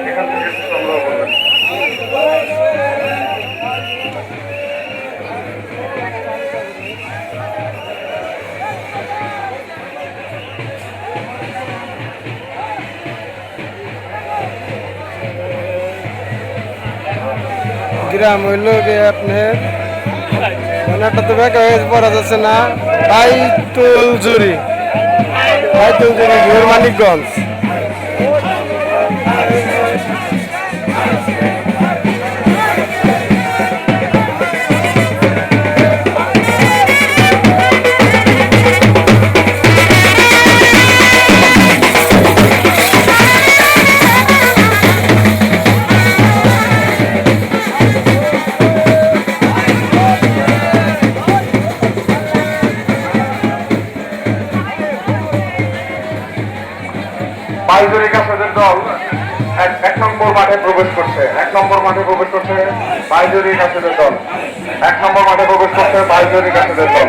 এখান থেকে সংগ্রহ করবেন। গ্রাম হইল গিয়ে আপনার একটা তো বেকা হয়ে পড়া যাচ্ছে না, বাইতুলজুরি মানিকগঞ্জ। বাইজুরি কাছেদের দল এক নম্বর মাঠে প্রবেশ করছে। বাইজুরি কাছেদের দল 1 নম্বর মাঠে প্রবেশ করছে। বাইজুরি কাছেদের দল